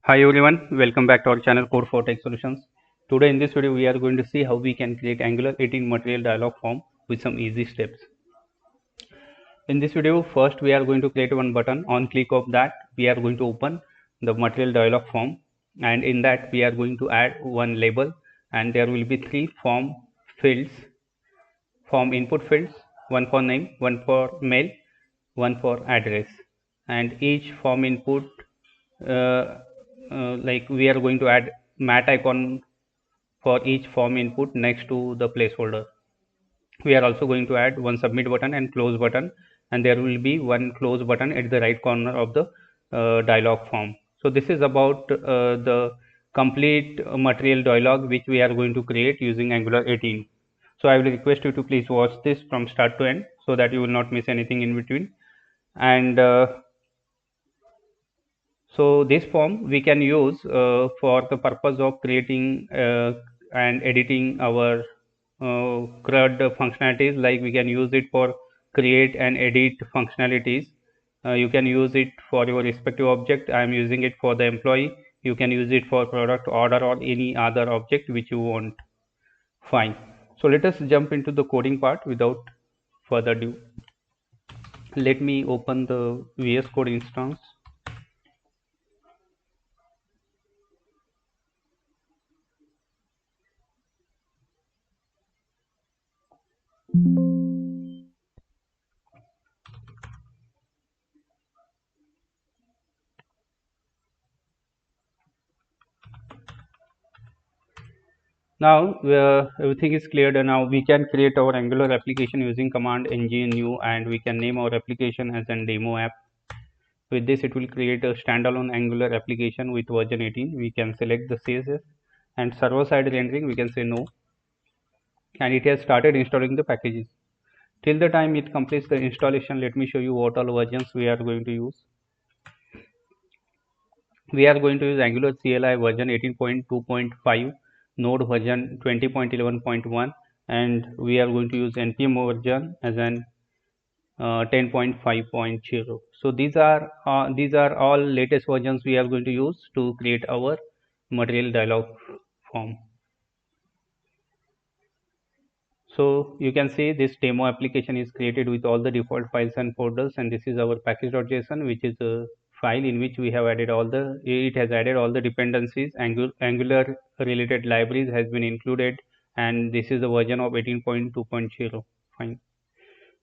Hi everyone, welcome back to our channel Code for Tech Solutions. Today in this video we are going to see how we can create Angular 18 Material Dialog form with some easy steps. In this video first we are going to create one button. On click of that we are going to open the Material Dialog form, and in that we are going to add one label, and there will be three form input fields, one for name, one for mail, one for address, and each form input like we are going to add mat icon for each form input next to the placeholder. We are also going to add one submit button and close button, and there will be one close button at the right corner of the dialog form. So this is about the complete material dialog which we are going to create using Angular 18. So I will request you to please watch this from start to end so that you will not miss anything in between. And so this form we can use for the purpose of creating and editing our CRUD functionalities. Like we can use it for create and edit functionalities. You can use it for your respective object. I am using it for the employee. You can use it for product order or any other object which you want. Fine. So let us jump into the coding part without further ado. Let me open the VS Code instance. Now everything is cleared, and now we can create our Angular application using command ng new, and we can name our application as a demo app. With this it will create a standalone Angular application with version 18. We can select the CSS, and server side rendering we can say no, and it has started installing the packages. Till the time it completes the installation, let me show you what all versions we are going to use. We are going to use Angular CLI version 18.2.5, Node version 20.11.1, and we are going to use NPM version as an 10.5.0. So these are all latest versions we are going to use to create our Material Dialog form. So you can see this demo application is created with all the default files and folders, and this is our package.json, which is a file in which we have added it has added all the dependencies. Angular related libraries has been included, and this is the version of 18.2.0. Fine.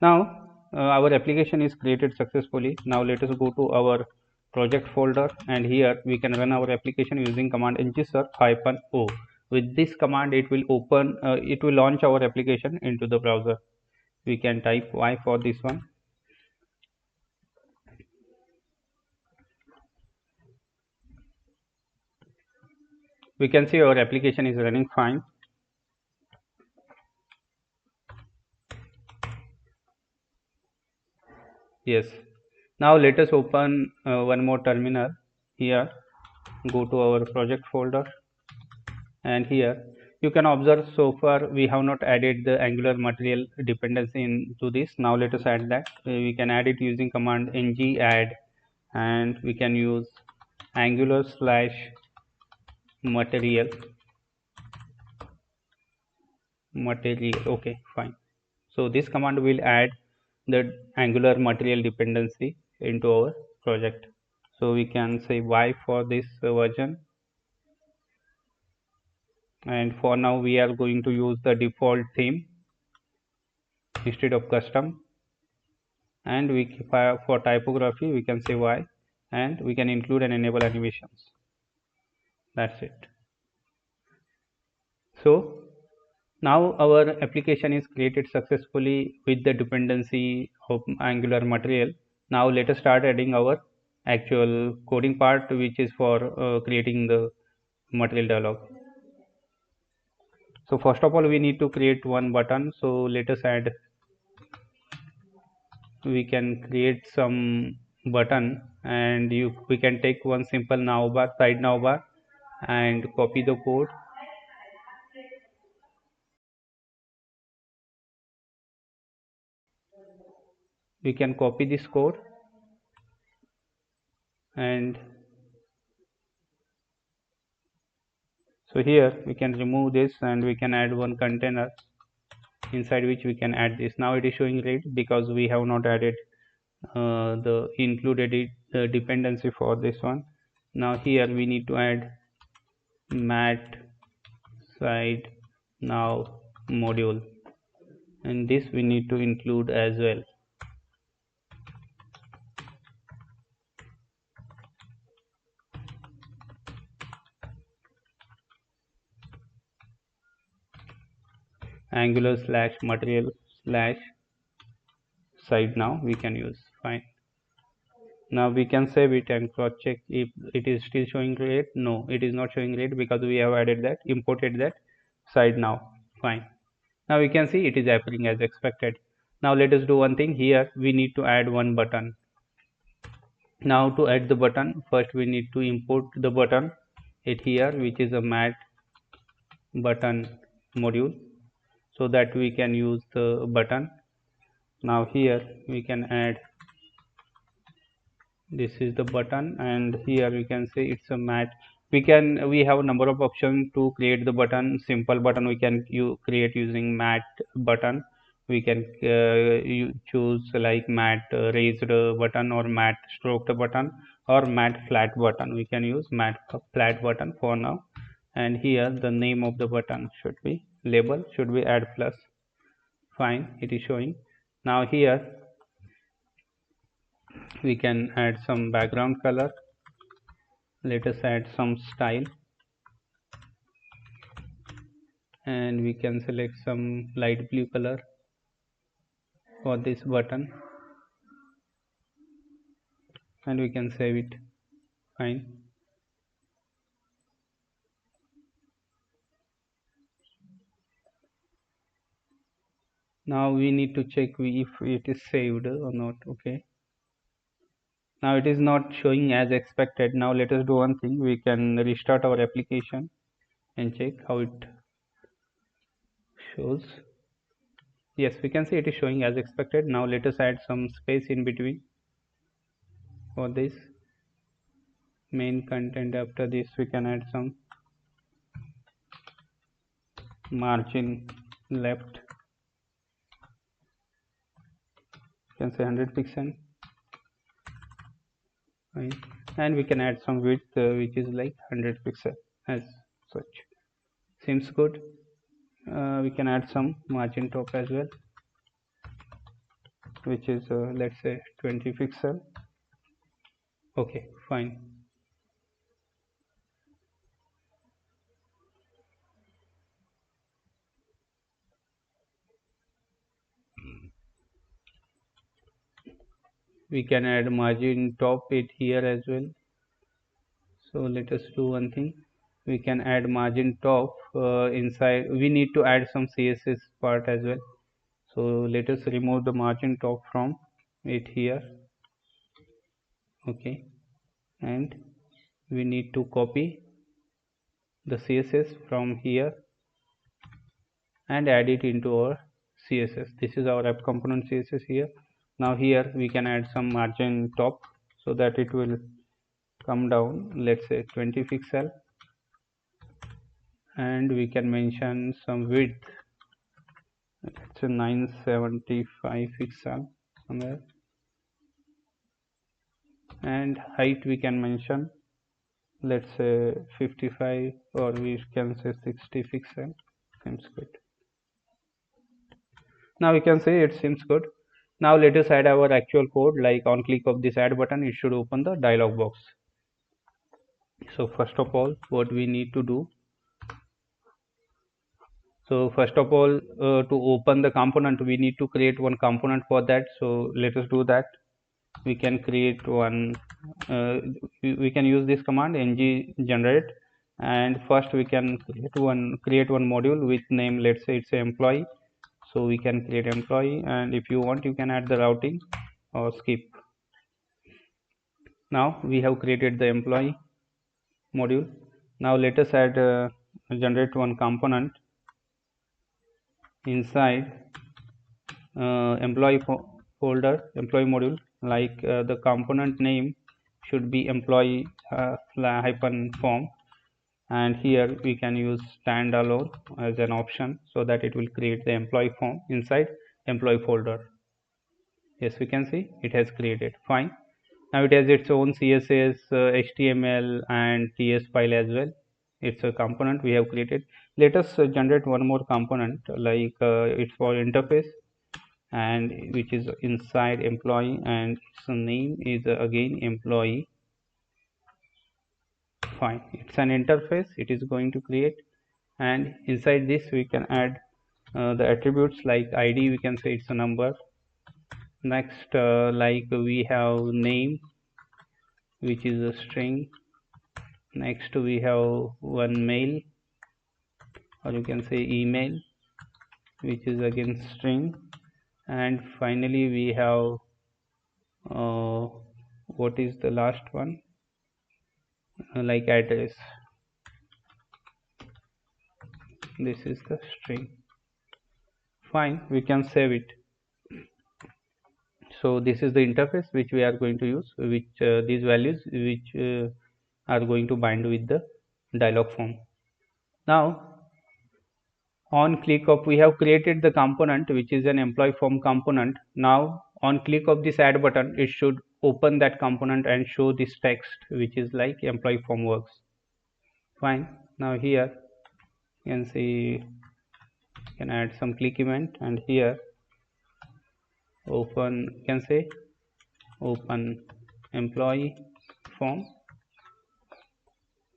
Now our application is created successfully. Now let us go to our project folder, and here we can run our application using command -o. With this command it will launch our application into the browser. We can type y for this one. We can see our application is running fine. Yes. Now let us open one more terminal. Here go to our project folder, and here you can observe so far we have not added the Angular material dependency into this. Now let us add that. We can add it using command ng add, and we can use Angular /material. Okay, fine. So this command will add the Angular material dependency into our project. So we can say y for this version, and for now we are going to use the default theme instead of custom, and for typography we can say y, and we can include and enable animations. That's it. So now our application is created successfully with the dependency of Angular material. Now let us start adding our actual coding part, which is for creating the material dialog. So first of all we need to create one button. So let us add, we can create some button, and we can take one simple side navbar, and copy the code. We can copy this code and So here we can remove this and we can add one container inside which we can add this. Now it is showing red because we have not added the included dependency for this one. Now here we need to add mat side now module, and this we need to include as well. Angular slash material slash side now we can use. Fine. Now we can save it and cross check if it is still showing red. No, it is not showing red because we have added that, imported that side now. Fine. Now we can see it is appearing as expected. Now let us do one thing. Here we need to add one button. Now to add the button, first we need to import the button it here, which is a mat button module, so that we can use the button. Now here we can add, this is the button, and here we can say it's a mat. We have a number of options to create the button. Simple button we can create using mat button. We can choose like mat raised button or mat stroked button or mat flat button. We can use mat flat button for now. And here the name of the button should be label, should be add plus. Fine, it is showing. Now here we can add some background color. Let us add some style, and we can select some light blue color for this button, and we can save it. Fine. Now we need to check if it is saved or not. Okay, now it is not showing as expected. Now let us do one thing. We can restart our application and check how it shows. Yes, we can see it is showing as expected. Now let us add some space in between for this main content. After this we can add some margin left, you can say 100 pixel. Right. And we can add some width which is like 100 pixel as such. Seems good. We can add some margin top as well, which is let's say 20 pixel. Okay, fine. We can add margin top it here as well. So let us do one thing. We can add margin top inside. We need to add some CSS part as well. So let us remove the margin top from it here. Okay, and we need to copy the CSS from here and add it into our CSS. This is our app component CSS here. Now here we can add some margin top so that it will come down, let's say 20 pixel, and we can mention some width, it's a 975 pixel somewhere, and height we can mention, let's say 55, or we can say 60 pixel. Seems good. Now we can say it seems good. Now let us add our actual code. Like on click of this add button, it should open the dialog box. So first of all, what we need to do, so first of all, to open the component, we need to create one component for that. So let us do that. We can create one, we can use this command ng generate, and first we can create one module with name, let's say it's a employee. So we can create employee, and if you want you can add the routing or skip. Now we have created the employee module. Now let us add generate one component inside employee folder, employee module. Like the component name should be employee hyphen form, and here we can use standalone as an option so that it will create the employee form inside employee folder. Yes, we can see it has created. Fine. Now it has its own css, html and ts file as well. It's a component we have created. Let us generate one more component, like it's for interface, and which is inside employee, and its name is again employee. Fine, it's an interface it is going to create, and inside this we can add the attributes like id, we can say it's a number. Next, like we have name, which is a string. Next we have one mail, or you can say email, which is again string. And finally we have what is the last one, like address. This is the string. Fine, we can save it. So this is the interface which we are going to use, which these values which are going to bind with the dialog form. Now on click of, we have created the component which is an employee form component. Now on click of this add button, it should open that component and show this text which is like employee form works. Fine. Now here you can see, you can add some click event, and here open, you can say open employee form.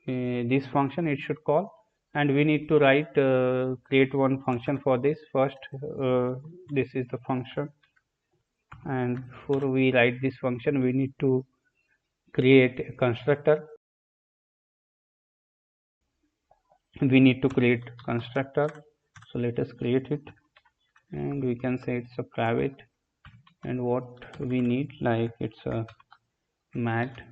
This function it should call, and we need to write create one function for this. First, this is the function, and before we write this function we need to create a constructor. We need to create constructor, so let us create it, and we can say it's a private, and what we need, like it's a MAT-DIALOG,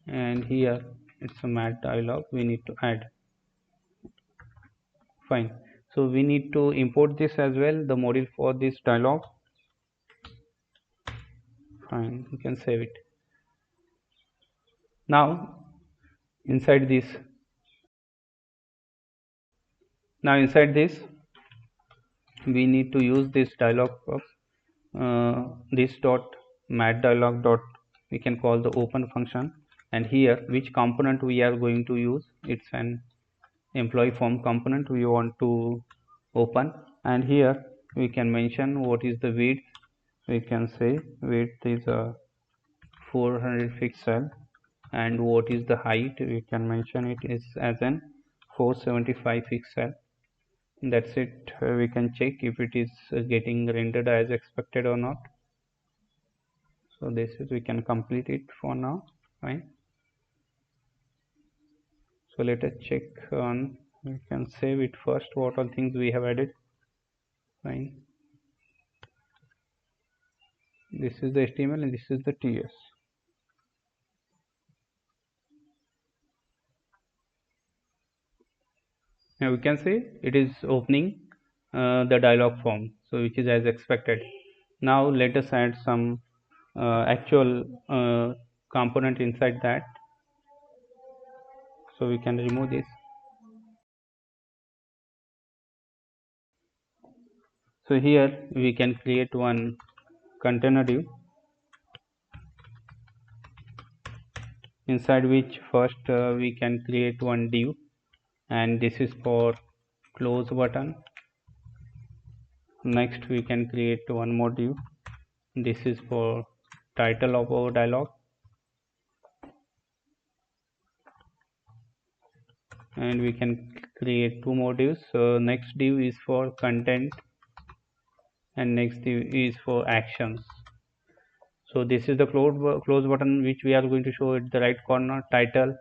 and here it's a MAT-DIALOG we need to add. Fine. So we need to import this as well, the module for this dialog. Fine, you can save it. Now inside this, we need to use this dialog box, this dot mat-dialog dot, we can call the open function, and here which component we are going to use, it's an employee form component we want to open, and here we can mention what is the width. We can say width is a 400 pixel, and what is the height, we can mention it is as an 475 pixel. That's it. We can check if it is getting rendered as expected or not. So this is, we can complete it for now. Fine. So let us check on, we can save it first, what all things we have added. Fine. This is the HTML and this is the TS. Now we can see it is opening the dialog form, so which is as expected. Now let us add some actual component inside that. So we can remove this. So here we can create one container div, inside which first we can create one div, and this is for close button. Next we can create one more div, this is for title of our dialog, and we can create two more divs. So next div is for content, and next div is for actions. So this is the close button which we are going to show at the right corner. Title,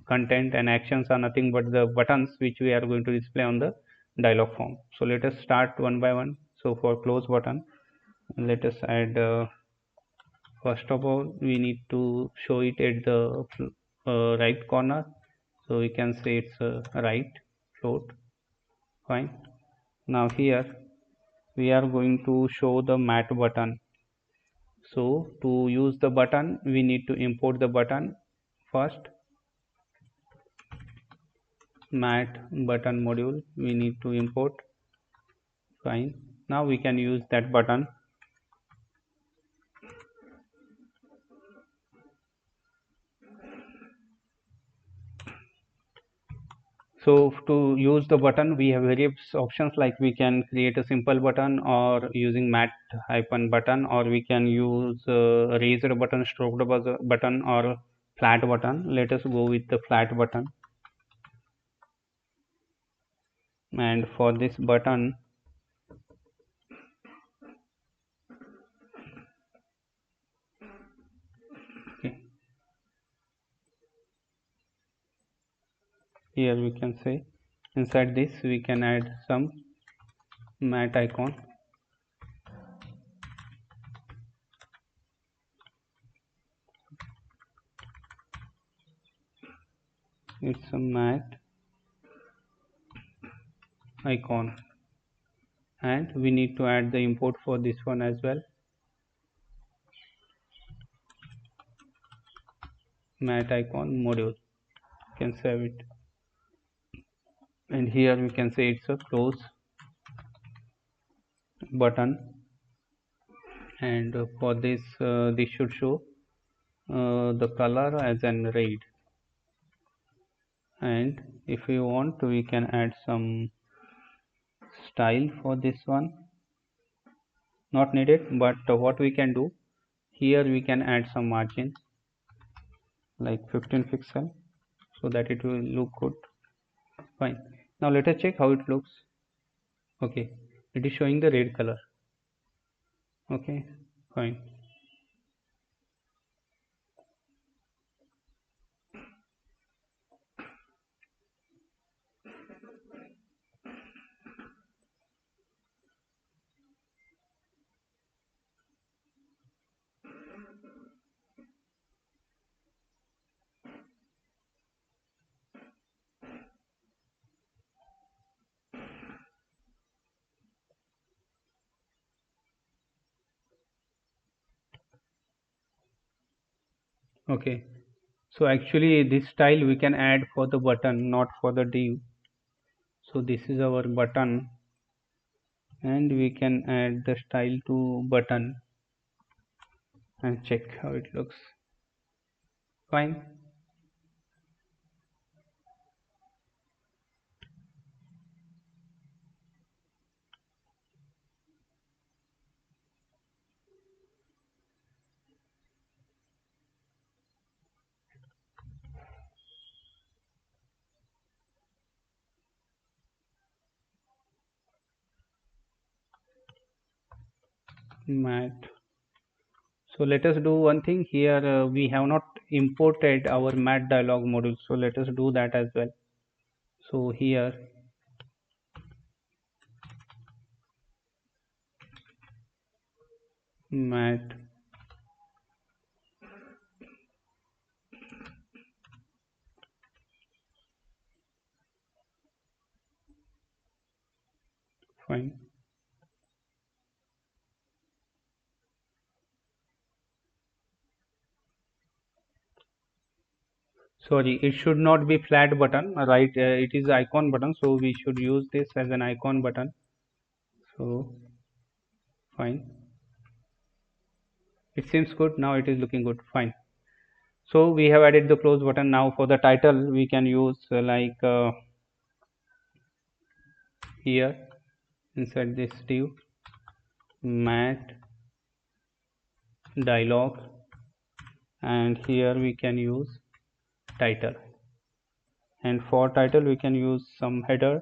content and actions are nothing but the buttons which we are going to display on the dialog form. So let us start one by one. So for close button, let us add first of all we need to show it at the right corner, so we can say it's right float. Fine. Now here we are going to show the mat button. So to use the button we need to import the button first. mat button module we need to import. Fine. Now we can use that button. So to use the button, we have various options, like we can create a simple button or using mat hyphen button, or we can use razor button, stroked button, or flat button. Let us go with the flat button. And for this button, okay, here we can say inside this we can add some mat icon. It's a mat icon, and we need to add the import for this one as well. Mat icon module, you can save it, and here we can say it's a close button, and for this this should show the color as an red, and if we want we can add some style for this one. Not needed, but what we can do here, we can add some margin like 15 pixel so that it will look good. Fine. Now let us check how it looks. Okay, it is showing the red color. Okay, fine. Okay, so actually this style we can add for the button, not for the div. So this is our button, and we can add the style to button and check how it looks. Fine. Mat. So let us do one thing here. We have not imported our MAT-DIALOG module, so let us do that as well. So here mat fine. Sorry, it should not be flat button, right? It is icon button, so we should use this as an icon button. So fine. It seems good. Now it is looking good. Fine. So we have added the close button. Now for the title we can use here inside this div mat dialog, and here we can use title, and for title we can use some header,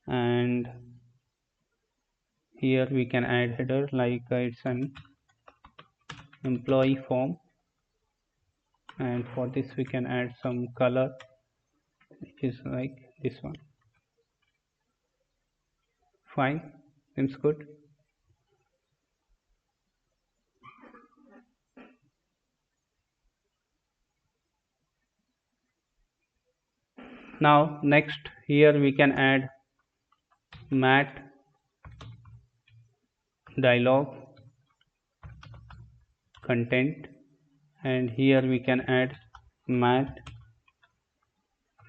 and here we can add header like it's an employee form, and for this we can add some color which is like this one. Fine, seems good. Now next, here we can add mat dialog content, and here we can add mat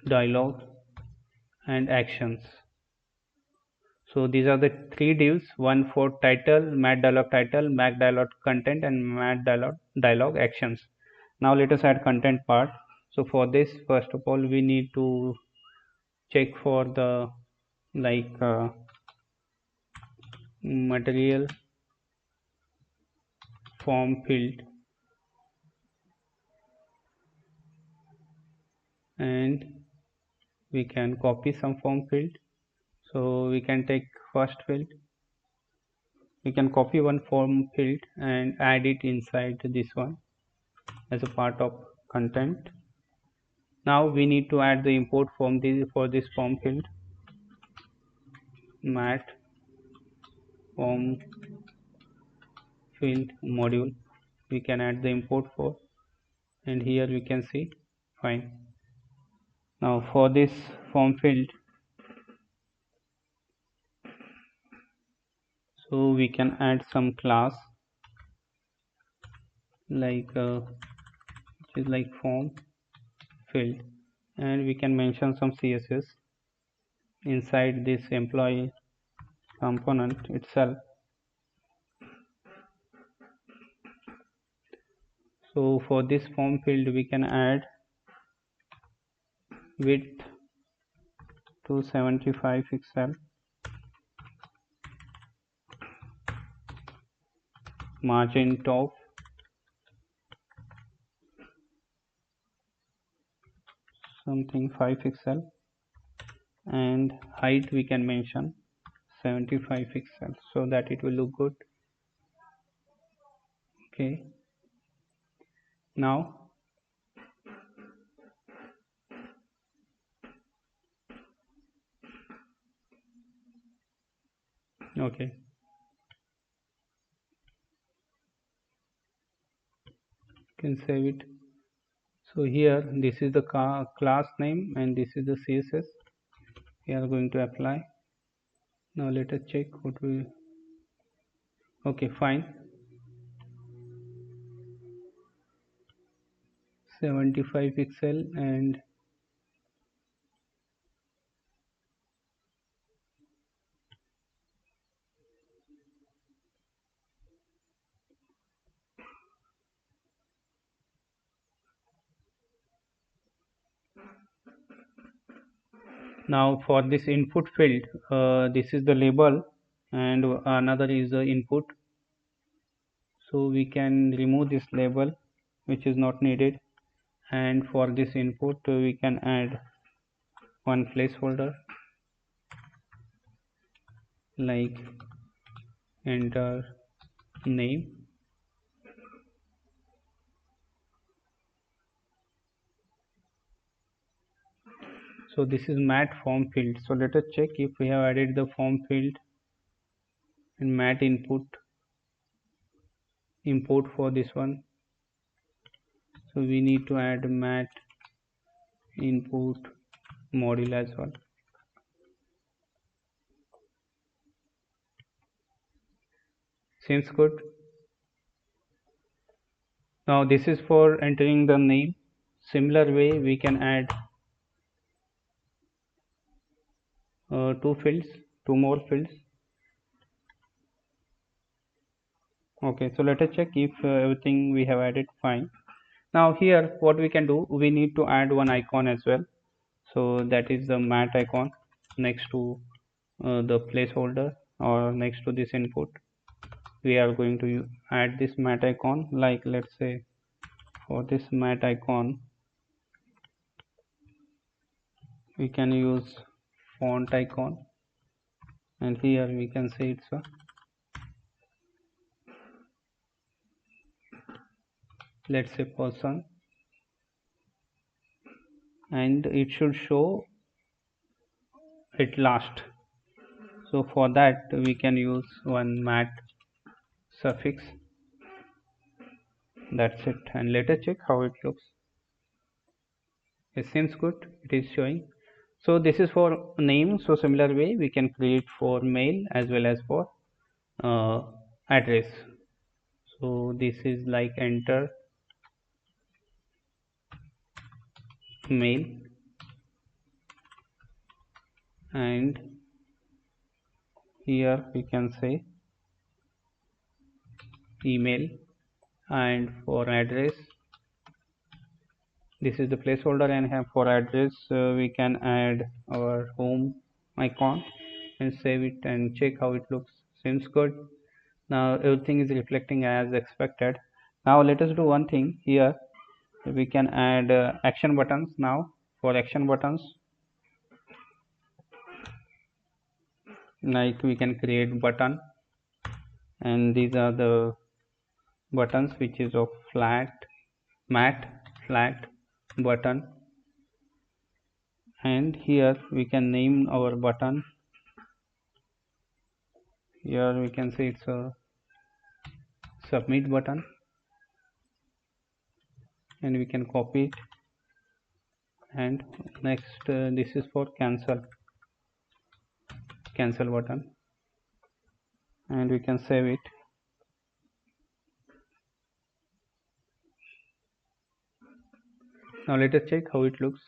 dialog and actions. So these are the three divs, one for title, MAT-DIALOG title, MAT-DIALOG content, and MAT-DIALOG actions. Now let us add content part. So for this, first of all, we need to check for the material form field, and we can copy some form field. So we can take first field. We can copy one form field and add it inside this one as a part of content. Now we need to add the import form for this form field, mat form field module. We can add the import for, and here we can see fine. Now for this form field, so we can add some class which is like form field, and we can mention some CSS inside this employee component itself. So for this form field, we can add width to 75 pixel, margin top something 5 pixel, and height we can mention 75 pixels so that it will look good. Okay, now okay, you can save it. So here this is the class name and this is the CSS we are going to apply. Now let us check what we okay, fine, 75 pixel. And now for this input field, this is the label and another is the input. So we can remove this label which is not needed, and for this input we can add one placeholder like enter name. So this is mat form field. So let us check if we have added the form field and mat input import for this one. So we need to add mat input module as well. Seems good. Now this is for entering the name. Similar way we can add two more fields. Okay, so let us check if everything we have added fine. Now here what we can do, we need to add one icon as well. So that is the mat icon next to the placeholder or next to this input. We are going to add this mat icon, like let's say for this mat icon we can use font icon, and here we can say it's a let's say person, and it should show at last. So for that we can use one mat suffix. That's it, and let us check how it looks. It seems good, it is showing. So this is for name. So similar way we can create for mail as well as for address. So this is like enter mail, and here we can say email, and for address this is the placeholder, and have for address we can add our home icon and save it and check how it looks. Seems good. Now everything is reflecting as expected. Now let us do one thing here. We can add action buttons. Now for action buttons, like we can create button, and these are the buttons which is of matte flat button, and here we can name our button. Here we can say it's a submit button, and we can copy it, and next this is for cancel button, and we can save it. Now let us check how it looks.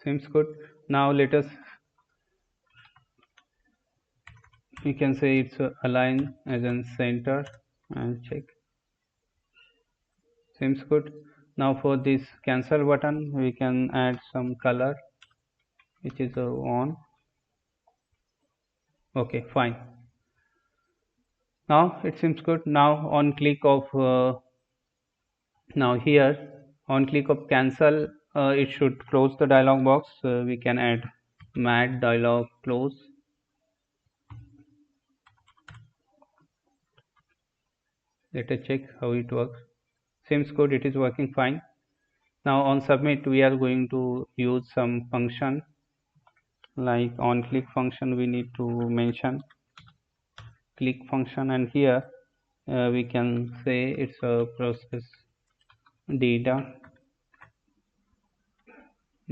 Seems good. Now let us, we can say it's align as in center and check. Seems good. Now for this cancel button we can add some color which is on. Okay, fine. Now it seems good. Now on click of now here on click of cancel, it should close the dialog box. We can add MAT-DIALOG close. Let us check how it works. Seems good, it is working fine. Now on submit we are going to use some function, like on click function we need to mention click function, and here we can say it's a process data.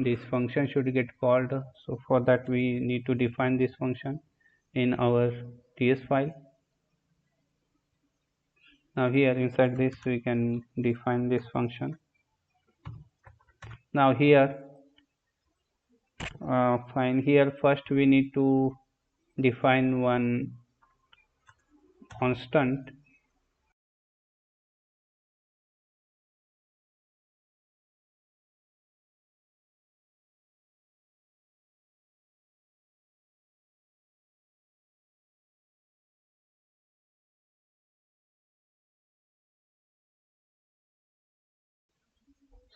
This function should get called, so for that we need to define this function in our TS file. Now here inside this we can define this function. Now here fine, here first we need to define one constant.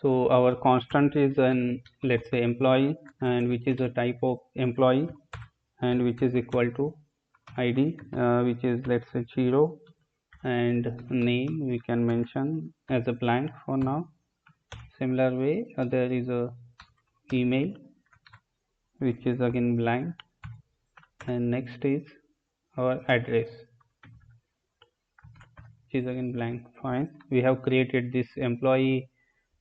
So our constant is an, let's say, employee, and which is a type of employee, and which is equal to ID, which is, let's say, 0, and name we can mention as a blank for now. Similar way there is a email which is again blank, and next is our address which is again blank. Fine, we have created this employee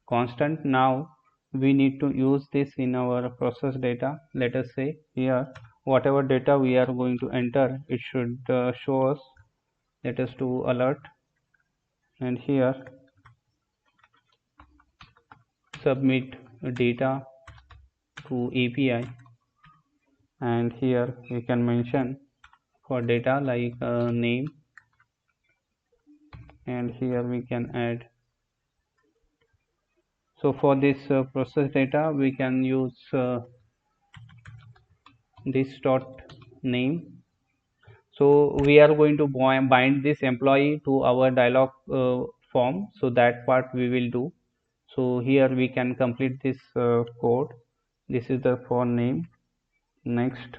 constant. Now we need to use this in our process data. Let us say here whatever data we are going to enter, it should show us. Let us do alert, and here submit data to API, and here we can mention for data like name, and here we can add. So for this process data we can use this dot name. So we are going to bind this employee to our dialog form, so that part we will do. So here we can complete this code. This is the for name. Next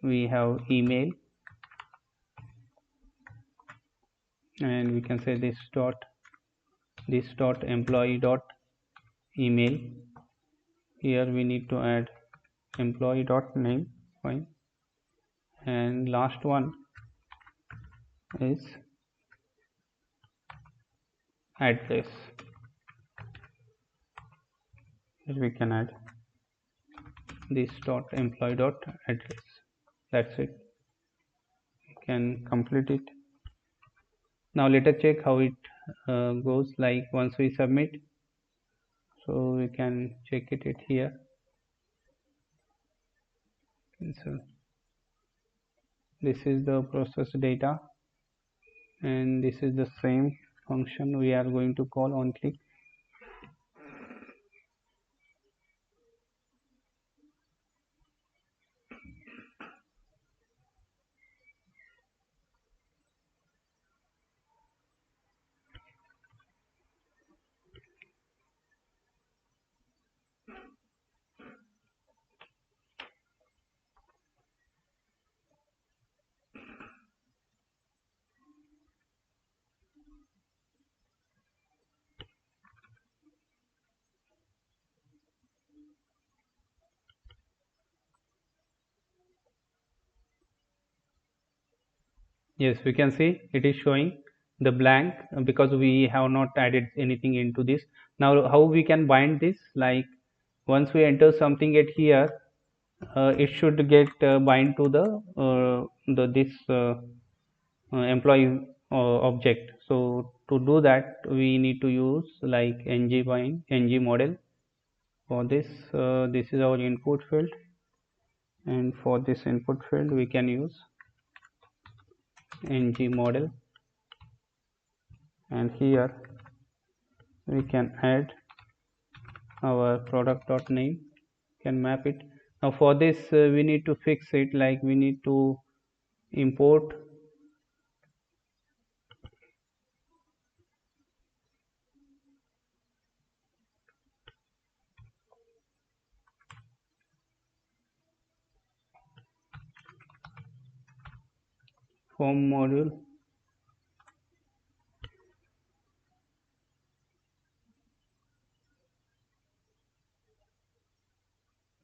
we have email, and we can say this dot employee dot email. Here we need to add employee dot name. Fine, and last one is address. Here we can add this dot employee dot address. That's it. We can complete it. Now let us check how it goes, like once we submit. So we can check it here. So this is the process data, and this is the same function we are going to call on click. Yes, we can see it is showing the blank because we have not added anything into this. Now how we can bind this? Like once we enter something at here, it should get bind to the this employee object. So to do that we need to use like ng bind, ng model. For this, this is our input field, and for this input field we can use ng model, and here we can add our product.name, can map it. Now for this we need to fix it, like we need to import form module,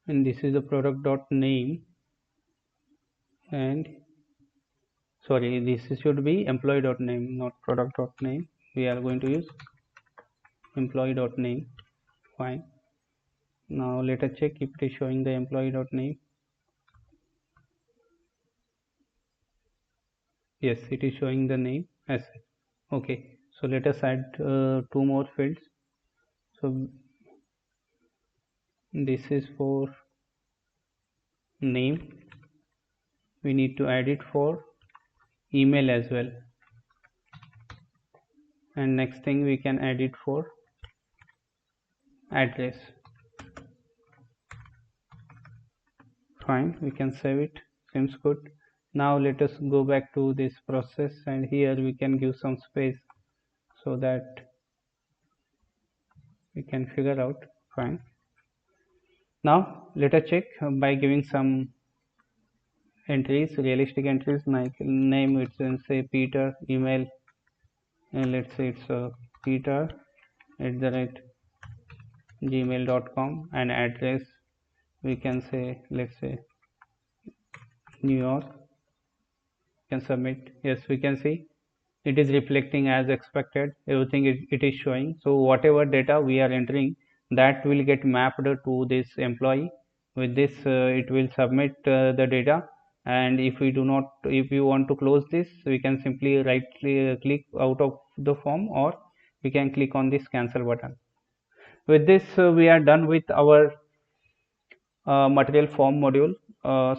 and this is the product.name, and sorry, this should be employee.name, not product.name. We are going to use employee.name. Fine. Now let us check if it is showing the employee.name. Yes, it is showing the name as okay. So let us add two more fields. So this is for name. We need to add it for email as well, and next thing we can add it for address. Fine, we can save it. Seems good. Now let us go back to this process, and here we can give some space so that we can figure out. Fine. Now let us check by giving some entries, realistic entries, like name, it's say Peter, email, and let's say it's peter@gmail.com, and address we can say, let's say New York. Can submit. Yes, we can see it is reflecting as expected. Everything it is showing. So whatever data we are entering, that will get mapped to this employee. With this it will submit the data, and if we do not, if you want to close this, we can simply right click out of the form, or we can click on this cancel button. With this we are done with our material form module,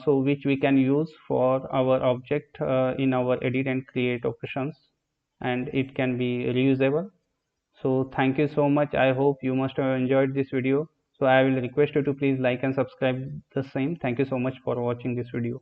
so which we can use for our object in our edit and create operations, and it can be reusable. So thank you so much. I hope you must have enjoyed this video. So I will request you to please like and subscribe the same. Thank you so much for watching this video.